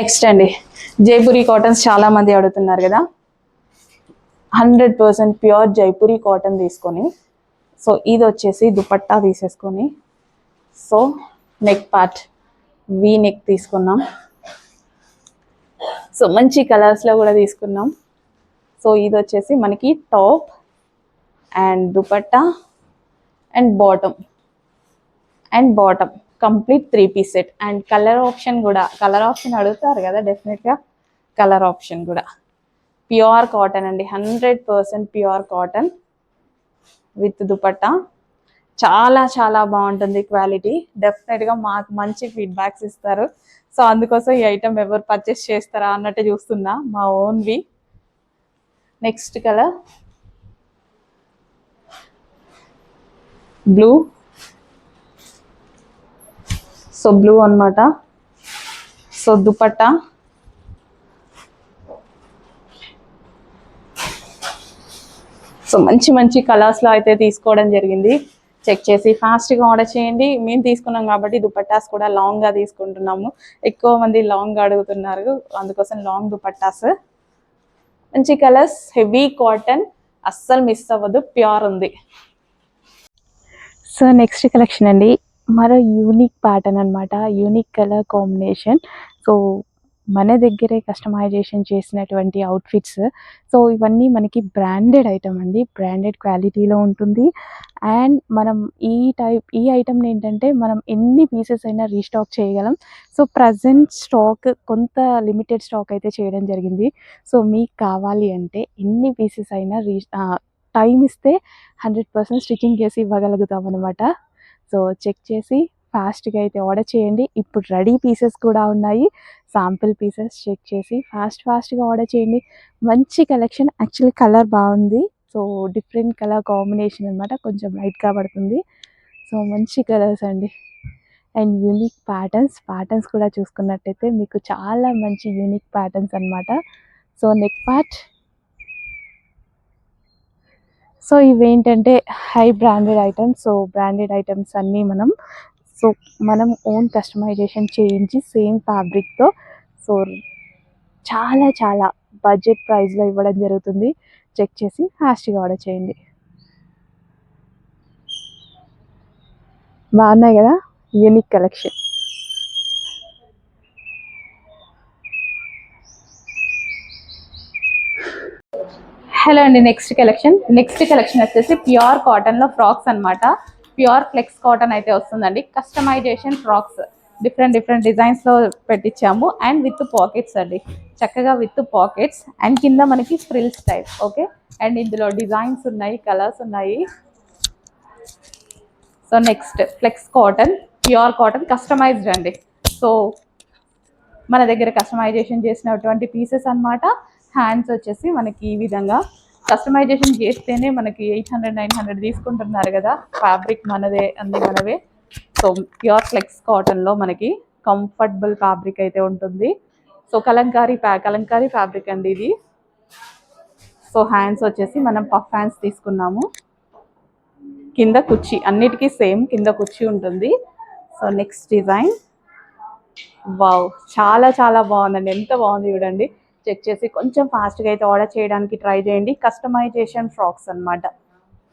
Next అండి Jaipuri cottons చాలా మంది అడుగుతున్నారు కదా. 100% ప్యూర్ జైపూరి కాటన్ తీసుకొని, సో ఇది వచ్చేసి దుపట్టా తీసేసుకొని, so neck part V neck తీసుకున్నాం. సో మంచి కలర్స్లో కూడా తీసుకున్నాం. సో ఇది వచ్చేసి మనకి top and dupatta and bottom complete 3-piece set. And colour option అడుగుతారు కదా, డెఫినెట్గా కలర్ ఆప్షన్ కూడా. ప్యూర్ కాటన్ అండి, 100% ప్యూర్ కాటన్ విత్ దుపట్టా. చాలా చాలా బాగుంటుంది క్వాలిటీ. డెఫినెట్గా మాకు మంచి ఫీడ్బ్యాక్స్ ఇస్తారు. సో అందుకోసం ఈ ఐటమ్ ఎవరు పర్చేస్ చేస్తారా అన్నట్టు చూస్తున్నా, మా ఓన్వి. Next colour blue. So blue అన్నమాట. సో దుపట్టా సో మంచి మంచి కలర్స్లో అయితే తీసుకోవడం జరిగింది. చెక్ చేసి ఫాస్ట్గా ఆర్డర్ చేయండి. మేము తీసుకున్నాం కాబట్టి దుపట్టాస్ కూడా లాంగ్గా తీసుకుంటున్నాము. ఎక్కువ మంది లాంగ్ అడుగుతున్నారు, అందుకోసం లాంగ్ దుపట్టాస్. మంచి కలర్స్, హెవీ కాటన్, అస్సలు మిస్ అవ్వదు, ప్యూర్ ఉంది. సో నెక్స్ట్ కలెక్షన్ అండి, మరో యూనిక్ ప్యాటర్న్ అనమాట, యూనిక్ కలర్ కాంబినేషన్. సో మన దగ్గరే కస్టమైజేషన్ చేసినటువంటి అవుట్ఫిట్స్. సో ఇవన్నీ మనకి బ్రాండెడ్ ఐటమ్ అండి, బ్రాండెడ్ క్వాలిటీలో ఉంటుంది. అండ్ మనం ఈ ఐటమ్ని ఏంటంటే మనం ఎన్ని పీసెస్ అయినా రీస్టాక్ చేయగలం. సో ప్రజెంట్ స్టాక్ కొంత లిమిటెడ్ స్టాక్ అయితే చేయడం జరిగింది. సో మీకు కావాలి అంటే ఎన్ని పీసెస్ అయినా టైం ఇస్తే 100% స్టిచ్చింగ్ చేసి ఇవ్వగలుగుతాం అనమాట. సో చెక్ చేసి ఫాస్ట్గా అయితే ఆర్డర్ చేయండి. ఇప్పుడు రెడీ పీసెస్ కూడా ఉన్నాయి, శాంపిల్ పీసెస్ చెక్ చేసి ఫాస్ట్గా ఆర్డర్ చేయండి. మంచి కలెక్షన్, యాక్చువల్లీ కలర్ బాగుంది. సో డిఫరెంట్ కలర్ కాంబినేషన్ అనమాట, కొంచెం లైట్గా పడుతుంది. సో మంచి కలర్స్ అండి. అండ్ యూనిక్ ప్యాటర్న్స్ కూడా చూసుకున్నట్టయితే మీకు చాలా మంచి యూనిక్ ప్యాటర్న్స్ అనమాట. So neck part. సో ఇవేంటంటే high branded items. So branded items అన్నీ మనం ఓన్ కస్టమైజేషన్ చేయించి సేమ్ ఫ్యాబ్రిక్తో సో చాలా చాలా బడ్జెట్ ప్రైస్లో ఇవ్వడం జరుగుతుంది. చెక్ చేసి ఫాస్ట్గా ఆర్డర్ చేయండి. బాగున్నాయి కదా, యూనిక్ కలెక్షన్. హలో అండి, నెక్స్ట్ కలెక్షన్ వచ్చేసి ప్యూర్ కాటన్లో ఫ్రాక్స్ అనమాట. ప్యూర్ ఫ్లెక్స్ కాటన్ అయితే వస్తుందండి. కస్టమైజేషన్ ఫ్రాక్స్ డిఫరెంట్ డిజైన్స్లో పెట్టించాము. అండ్ విత్ పాకెట్స్ అండి, చక్కగా విత్ పాకెట్స్. అండ్ కింద మనకి ఫ్రిల్ స్టైల్. ఓకే, అండ్ ఇందులో డిజైన్స్ ఉన్నాయి, కలర్స్ ఉన్నాయి. So next flex cotton, pure cotton customised అండి. సో మన దగ్గర కస్టమైజేషన్ చేసినటువంటి పీసెస్ అనమాట. హ్యాండ్స్ వచ్చేసి మనకి ఈ విధంగా కస్టమైజేషన్ చేస్తేనే మనకి 800-900 తీసుకుంటున్నారు కదా. ఫ్యాబ్రిక్ మనదే, అన్ని మనవే. సో ప్యూర్ ఫ్లెక్స్ కాటన్లో మనకి కంఫర్టబుల్ ఫ్యాబ్రిక్ అయితే ఉంటుంది. సో కలంకారీ ఫ్యాబ్రిక్ అండి ఇది. సో హ్యాండ్స్ వచ్చేసి మనం పఫ్ హ్యాండ్స్ తీసుకున్నాము. కింద కుర్చీ, అన్నిటికీ సేమ్ కింద కుర్చీ ఉంటుంది. సో నెక్స్ట్ డిజైన్, వావ్, చాలా చాలా బాగుందండి, ఎంత బాగుంది చూడండి. చెక్ చేసి కొంచెం ఫాస్ట్గా అయితే ఆర్డర్ చేయడానికి ట్రై చేయండి. కస్టమైజేషన్ ఫ్రాక్స్ అనమాట.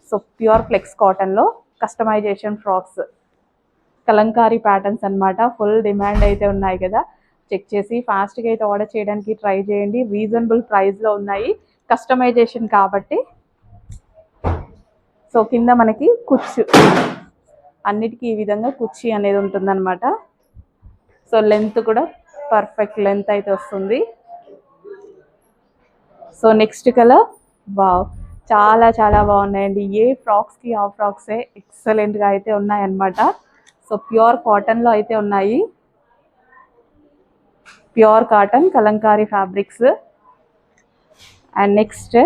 సో ప్యూర్ ఫ్లెక్స్ కాటన్లో కస్టమైజేషన్ ఫ్రాక్స్, కలంకారీ ప్యాటర్న్స్ అనమాట. ఫుల్ డిమాండ్ అయితే ఉన్నాయి కదా. చెక్ చేసి ఫాస్ట్గా అయితే ఆర్డర్ చేయడానికి ట్రై చేయండి. రీజనబుల్ ప్రైస్లో ఉన్నాయి, కస్టమైజేషన్ కాబట్టి. సో కింద మనకి కుర్చీ, అన్నిటికీ ఈ విధంగా కుర్చీ అనేది ఉంటుందన్నమాట. సో లెంత్ కూడా పర్ఫెక్ట్ లెంత్ అయితే వస్తుంది. సో నెక్స్ట్ కలర్, వావ్, చాలా చాలా బాగున్నాయండి. ఏ ఫ్రాక్స్కి ఆ ఫ్రాక్సే ఎక్సలెంట్గా అయితే ఉన్నాయన్నమాట. సో ప్యూర్ కాటన్లో అయితే ఉన్నాయి, pure cotton Kalamkari fabrics. And next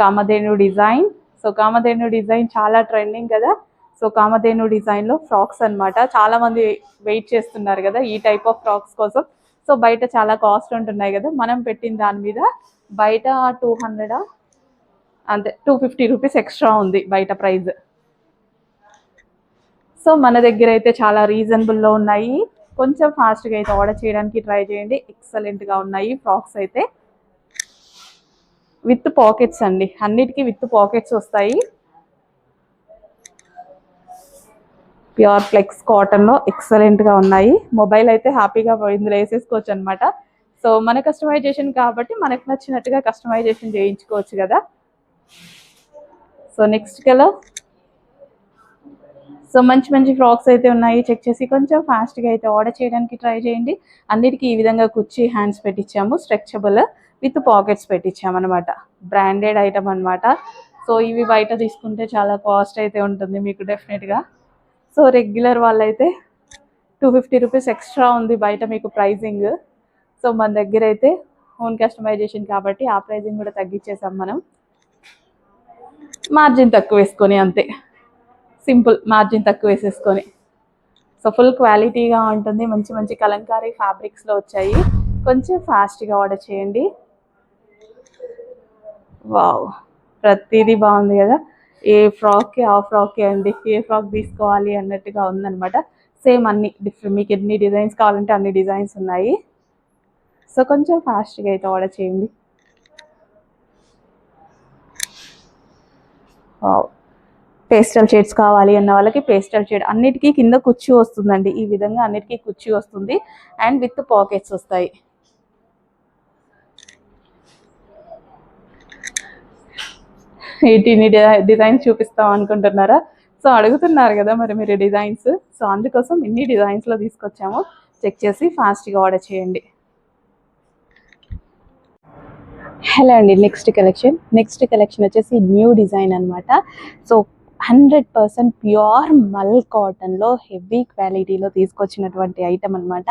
Kamadhenu design. So Kamadhenu design చాలా ట్రెండింగ్ కదా. సో కామధేను డిజైన్లో ఫ్రాక్స్ అనమాట. చాలామంది వెయిట్ చేస్తున్నారు కదా ఈ టైప్ ఆఫ్ ఫ్రాక్స్ కోసం. సో బయట చాలా కాస్ట్ ఉంటున్నాయి కదా, మనం పెట్టిన దాని మీద బయట 200 అంతే, 250 రూపీస్ ఎక్స్ట్రా ఉంది బయట ప్రైస్. సో మన దగ్గర అయితే చాలా రీజనబుల్లో ఉన్నాయి. కొంచెం ఫాస్ట్గా అయితే ఆర్డర్ చేయడానికి ట్రై చేయండి. ఎక్సలెంట్గా ఉన్నాయి ఫ్రాక్స్ అయితే, విత్ పాకెట్స్ అండి, అన్నిటికీ విత్ పాకెట్స్ వస్తాయి. ప్యూర్ ఫ్లెక్స్ కాటన్లో ఎక్సలెంట్గా ఉన్నాయి. మొబైల్ అయితే హ్యాపీగా ఇందులో వేసేసుకోవచ్చు అనమాట. సో మన కస్టమైజేషన్ కాబట్టి మనకు నచ్చినట్టుగా కస్టమైజేషన్ చేయించుకోవచ్చు కదా. So next colour. సో మంచి మంచి ఫ్రాక్స్ అయితే ఉన్నాయి, చెక్ చేసి కొంచెం ఫాస్ట్గా అయితే ఆర్డర్ చేయడానికి ట్రై చేయండి. అన్నిటికీ ఈ విధంగా కుర్చీ హ్యాండ్స్ పెట్టించాము, స్ట్రెచబుల్ విత్ పాకెట్స్ పెట్టించాము అనమాట. బ్రాండెడ్ ఐటమ్ అనమాట. సో ఇవి బయట తీసుకుంటే చాలా కాస్ట్ అయితే ఉంటుంది మీకు డెఫినెట్గా. సో రెగ్యులర్ వాళ్ళైతే 250 రూపీస్ ఎక్స్ట్రా ఉంది బయట మీకు ప్రైజింగ్. సో మన దగ్గర అయితే ఓన్ కస్టమైజేషన్ కాబట్టి ఆ ప్రైజింగ్ కూడా తగ్గించేసాం మనం, మార్జిన్ తక్కువ వేసుకొని, అంతే సింపుల్ మార్జిన్ తక్కువ వేసేసుకొని. సో ఫుల్ క్వాలిటీగా ఉంటుంది, మంచి మంచి కలంకారీ ఫ్యాబ్రిక్స్లో వచ్చాయి. కొంచెం ఫాస్ట్గా ఆర్డర్ చేయండి. వావ్, ప్రతిదీ బాగుంది కదా. ఏ ఫ్రాక్కి ఆ ఫ్రాక్కి అండి, ఏ ఫ్రాక్ తీసుకోవాలి అన్నట్టుగా ఉందన్నమాట. సేమ్ అన్ని డిఫరెంట్, మీకు ఎన్ని డిజైన్స్ కావాలంటే అన్ని డిజైన్స్ ఉన్నాయి. సో కొంచెం ఫాస్ట్గా అయితే ఆర్డర్ చేయండి. వావ్, పేస్టల్ షేడ్స్ కావాలి అన్న వాళ్ళకి పేస్టల్ షేడ్, అన్నిటికీ కింద కుర్చీ వస్తుందండి. ఈ విధంగా అన్నిటికీ కుర్చీ వస్తుంది అండ్ విత్ పాకెట్స్ వస్తాయి. ఇన్ని డిజైన్స్ చూపిస్తాం అనుకుంటున్నారా? సో అడుగుతున్నారు కదా మరి మీరు డిజైన్స్, సో అందుకోసం ఇన్ని డిజైన్స్లో తీసుకొచ్చాము. చెక్ చేసి ఫాస్ట్గా ఆర్డర్ చేయండి. హలో అండి, నెక్స్ట్ కలెక్షన్ వచ్చేసి న్యూ డిజైన్ అనమాట. సో 100% ప్యూర్ మల్ కాటన్లో హెవీ క్వాలిటీలో తీసుకొచ్చినటువంటి ఐటమ్ అనమాట.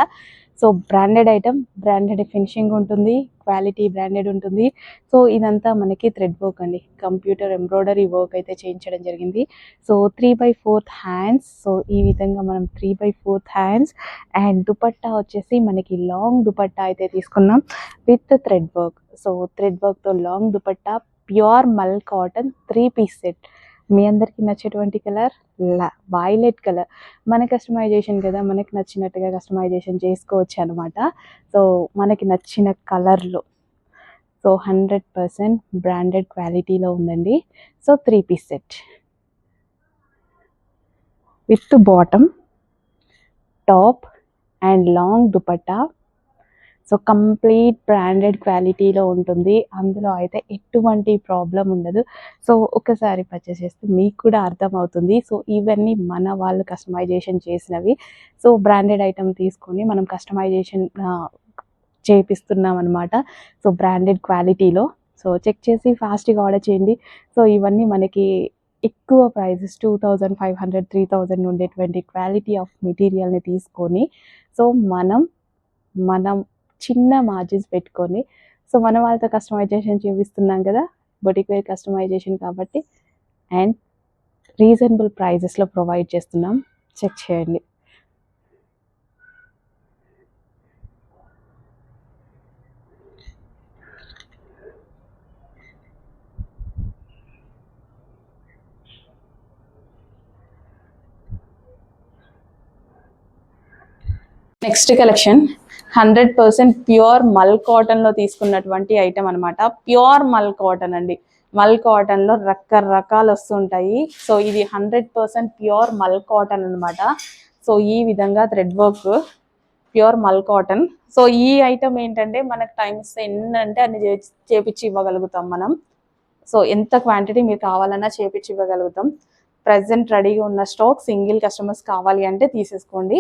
So branded item, branded finishing ఉంటుంది, క్వాలిటీ బ్రాండెడ్ ఉంటుంది. సో ఇదంతా మనకి థ్రెడ్ వర్క్ అండి, కంప్యూటర్ ఎంబ్రాయిడరీ వర్క్ అయితే చేయించడం జరిగింది. So 3/4 hands. సో ఈ విధంగా మనం 3/4 హ్యాండ్స్ అండ్ దుపట్టా వచ్చేసి మనకి లాంగ్ దుపట్టా అయితే తీసుకున్నాం with thread work. So thread వర్క్తో long dupatta, pure mul cotton 3 piece set. మీ అందరికీ నచ్చేటువంటి కలర్ వైలెట్ కలర్. మన కస్టమైజేషన్ కదా, మనకి నచ్చినట్టుగా కస్టమైజేషన్ చేసుకోవచ్చు అనమాట. సో మనకి నచ్చిన కలర్లో. సో 100% బ్రాండెడ్ క్వాలిటీలో ఉందండి. So 3 piece set with bottom, top and long dupatta. So complete branded క్వాలిటీలో ఉంటుంది, అందులో అయితే ఎటువంటి ప్రాబ్లం ఉండదు. సో ఒకసారి పర్చేస్ చేస్తే మీకు కూడా అర్థమవుతుంది. సో ఇవన్నీ మన వాళ్ళు కస్టమైజేషన్ చేసినవి. సో బ్రాండెడ్ ఐటమ్ తీసుకొని మనం కస్టమైజేషన్ చేపిస్తున్నాం అనమాట. సో బ్రాండెడ్ క్వాలిటీలో. సో చెక్ చేసి ఫాస్ట్గా ఆర్డర్ చేయండి. సో ఇవన్నీ మనకి ఎక్కువ ప్రైజెస్ 2500, 3000 ఉండేటువంటి క్వాలిటీ ఆఫ్ మెటీరియల్ని తీసుకొని, సో మనం చిన్న మార్జిన్స్ పెట్టుకొని, సో మన వాళ్ళతో కస్టమైజేషన్ చూపిస్తున్నాం కదా, బొటిక్ వేర్ కస్టమైజేషన్ కాబట్టి, అండ్ రీజనబుల్ ప్రైజెస్లో ప్రొవైడ్ చేస్తున్నాం. చెక్ చేయండి. నెక్స్ట్ కలెక్షన్ 100% ప్యూర్ మల్ కాటన్లో తీసుకున్నటువంటి ఐటమ్ అనమాట. ప్యూర్ మల్ కాటన్ అండి, మల్ కాటన్లో రకరకాలు వస్తుంటాయి. సో ఇది 100% ప్యూర్ మల్ కాటన్ అనమాట. సో ఈ విధంగా thread work, pure mul cotton. So ఈ ఐటమ్ ఏంటంటే మనకు టైం ఇస్తే ఎన్నంటే అన్ని చేపించి ఇవ్వగలుగుతాం మనం. సో ఎంత క్వాంటిటీ మీరు కావాలన్నా చేపించి ఇవ్వగలుగుతాం. ప్రజెంట్ రెడీగా ఉన్న స్టాక్, సింగిల్ కస్టమర్స్ కావాలి అంటే తీసేసుకోండి.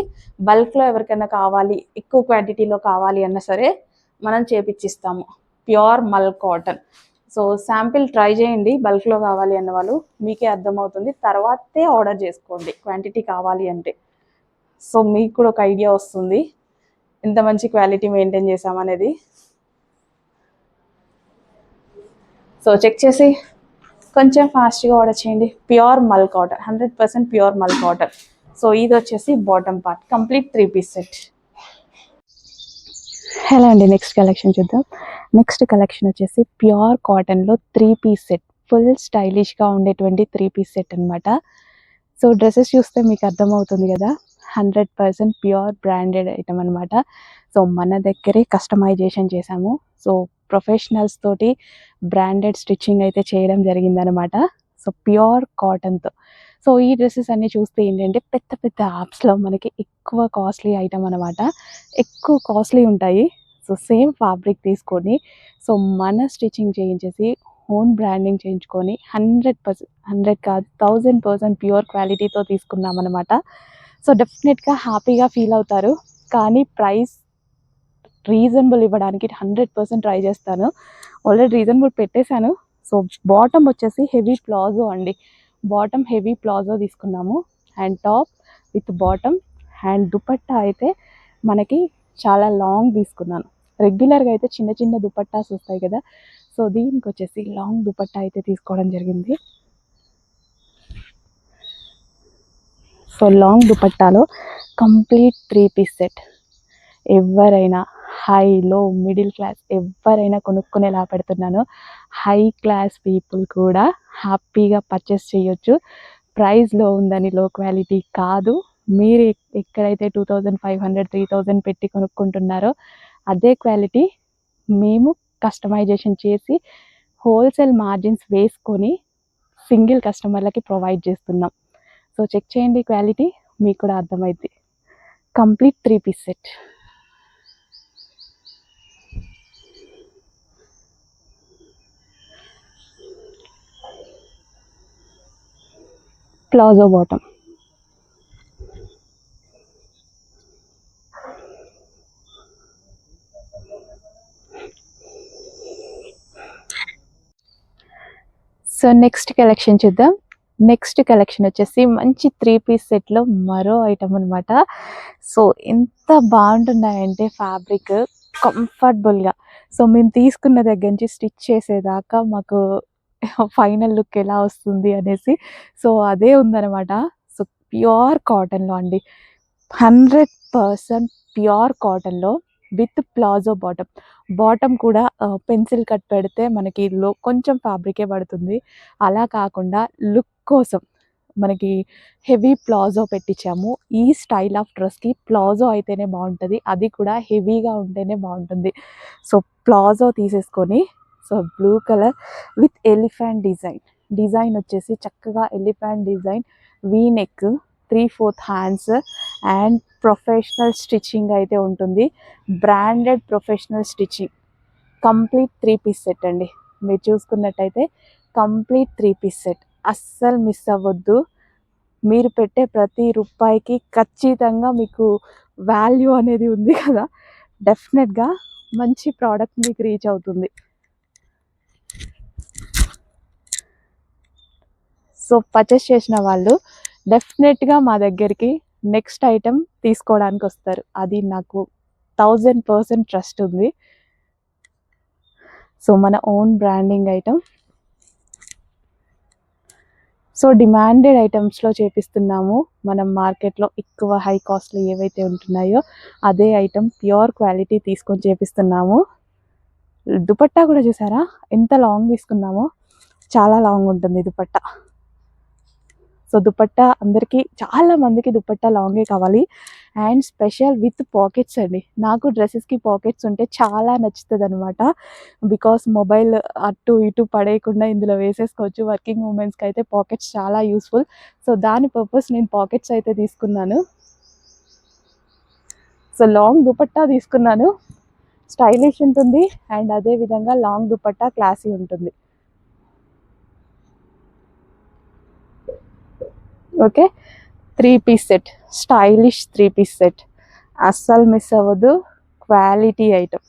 బల్క్లో ఎవరికైనా కావాలి, ఎక్కువ క్వాంటిటీలో కావాలి అన్నా సరే మనం చేపించిస్తాము. Pure mul cotton. So sample try చేయండి, బల్క్లో కావాలి అన్న వాళ్ళు, మీకే అర్థమవుతుంది. తర్వాతే ఆర్డర్ చేసుకోండి క్వాంటిటీ కావాలి అంటే. సో మీకు కూడా ఒక ఐడియా వస్తుంది ఎంత మంచి క్వాలిటీ మెయింటైన్ చేసామనేది. సో చెక్ చేసి కొంచెం ఫాస్ట్గా ఆర్డర్ చేయండి. Pure mul cotton, 100% pure mul cotton. So ఇది వచ్చేసి bottom part, complete 3 piece set. Hello అండి, నెక్స్ట్ కలెక్షన్ చూద్దాం. నెక్స్ట్ కలెక్షన్ వచ్చేసి ప్యూర్ కాటన్లో 3 పీస్ సెట్, ఫుల్ స్టైలిష్గా ఉండేటువంటి 3 పీస్ సెట్ అనమాట. సో డ్రెస్సెస్ చూస్తే మీకు అర్థమవుతుంది కదా, 100% ప్యూర్ బ్రాండెడ్ ఐటమ్ అనమాట. సో మన దగ్గరే కస్టమైజేషన్ చేసాము. సో ప్రొఫెషనల్స్ తోటి బ్రాండెడ్ స్టిచ్చింగ్ అయితే చేయడం జరిగిందనమాట. సో ప్యూర్ కాటన్తో. సో ఈ డ్రెస్సెస్ అన్నీ చూస్తే ఏంటంటే పెద్ద పెద్ద యాప్స్లో మనకి ఎక్కువ కాస్ట్లీ ఐటమ్ అనమాట. ఎక్కువ కాస్ట్లీ ఉంటాయి. సో సేమ్ ఫ్యాబ్రిక్ తీసుకొని సో మన స్టిచ్చింగ్ చేయించేసి ఓన్ బ్రాండింగ్ చేయించుకొని 100%, 100 కాదు 1000% ప్యూర్ క్వాలిటీతో తీసుకున్నాం అనమాట. సో డెఫినెట్గా హ్యాపీగా ఫీల్ అవుతారు. కానీ ప్రైస్ రీజనబుల్ ఇవ్వడానికి 100% ట్రై చేస్తాను. ఆల్రెడీ రీజనబుల్ పెట్టేశాను. సో బాటమ్ వచ్చేసి హెవీ ప్లాజో అండి. బాటమ్ హెవీ ప్లాజో తీసుకున్నాము. And top with bottom. And dupatta అయితే మనకి చాలా లాంగ్ తీసుకున్నాను. రెగ్యులర్గా అయితే చిన్న చిన్న దుపట్టాస్ వస్తాయి కదా, సో దీనికి వచ్చేసి లాంగ్ దుపట్టా అయితే తీసుకోవడం జరిగింది. సో లాంగ్ దుపట్టాలో కంప్లీట్ 3 పీస్ సెట్. ఎవరైనా హై లో మిడిల్ క్లాస్ ఎవరైనా కొనుక్కునేలా పెడుతున్నాను. హై క్లాస్ పీపుల్ కూడా హ్యాపీగా పర్చేస్ చేయొచ్చు. ప్రైస్లో ఉందని లో క్వాలిటీ కాదు. మీరు ఎక్కడైతే 2500, 3000 పెట్టి కొనుక్కుంటున్నారో అదే క్వాలిటీ మేము కస్టమైజేషన్ చేసి హోల్సేల్ మార్జిన్స్ వేసుకొని సింగిల్ కస్టమర్లకి ప్రొవైడ్ చేస్తున్నాం. సో చెక్ చేయండి, క్వాలిటీ మీకు కూడా అర్థమైంది. Complete 3 piece set. Palazzo bottom. So next collection చూద్దాం. నెక్స్ట్ కలెక్షన్ వచ్చేసి మంచి 3 పీస్ సెట్లో మరో ఐటమ్ అనమాట. సో ఎంత బాగుంటున్నాయంటే ఫ్యాబ్రిక్ కంఫర్టబుల్గా. సో మేము తీసుకున్న దగ్గర నుంచి స్టిచ్ చేసేదాకా మాకు ఫైనల్ లుక్ ఎలా వస్తుంది అనేసి సో అదే ఉందన్నమాట. సో ప్యూర్ కాటన్లో అండి, 100% ప్యూర్ కాటన్లో విత్ ప్లాజో బాటమ్. బాటమ్ కూడా పెన్సిల్ కట్ పెడితే మనకి కొంచెం ఫ్యాబ్రికే పడుతుంది. అలా కాకుండా లుక్ కోసం మనకి హెవీ ప్లాజో పెట్టించాము. ఈ స్టైల్ ఆఫ్ డ్రెస్కి ప్లాజో అయితేనే బాగుంటుంది, అది కూడా హెవీగా ఉంటేనే బాగుంటుంది. సో ప్లాజో తీసేసుకొని so blue colour with elephant design వచ్చేసి చక్కగా elephant design, V neck, 3/4 hands and professional stitching అయితే ఉంటుంది. Branded professional stitching. Complete 3 piece set అండి. మీరు చూసుకున్నట్టయితే కంప్లీట్ 3 పీస్ సెట్. అస్సలు మిస్ అవ్వద్దు. మీరు పెట్టే ప్రతి రూపాయికి ఖచ్చితంగా మీకు వాల్యూ అనేది ఉంది కదా, డెఫినెట్గా మంచి ప్రోడక్ట్ మీకు రీచ్ అవుతుంది. సో పర్చేస్ చేసిన వాళ్ళు డెఫినెట్గా మా దగ్గరికి నెక్స్ట్ ఐటెం తీసుకోవడానికి వస్తారు. అది నాకు 1000% ట్రస్ట్ ఉంది. సో మన own branding item. So demanded ఐటమ్స్లో చేపిస్తున్నాము. మనం మార్కెట్లో ఎక్కువ హై కాస్ట్లో ఏవైతే ఉంటున్నాయో అదే ఐటమ్ ప్యూర్ క్వాలిటీ తీసుకొని చేపిస్తున్నాము. దుపట్టా కూడా చూసారా ఎంత లాంగ్ తీసుకున్నామో, చాలా లాంగ్ ఉంటుంది దుపట్టా. సో దుపట్టా అందరికీ, చాలా మందికి దుపట్టా లాంగే కావాలి. అండ్ స్పెషల్ విత్ పాకెట్స్ అండి. నాకు డ్రెస్సెస్కి పాకెట్స్ ఉంటే చాలా నచ్చుతుంది అనమాట. బికాస్ మొబైల్ అటు ఇటు పడేయకుండా ఇందులో వేసేసుకోవచ్చు. వర్కింగ్ ఉమెన్స్కి అయితే పాకెట్స్ చాలా యూస్ఫుల్. సో దాని పర్పస్ నేను పాకెట్స్ అయితే తీసుకున్నాను. సో లాంగ్ దుపట్టా తీసుకున్నాను. స్టైలిష్ ఉంటుంది అండ్ అదేవిధంగా లాంగ్ దుపట్టా క్లాసీ ఉంటుంది. Okay, 3 piece set, stylish 3 piece set. అస్సలు మిస్ అవ్వదు. Quality item.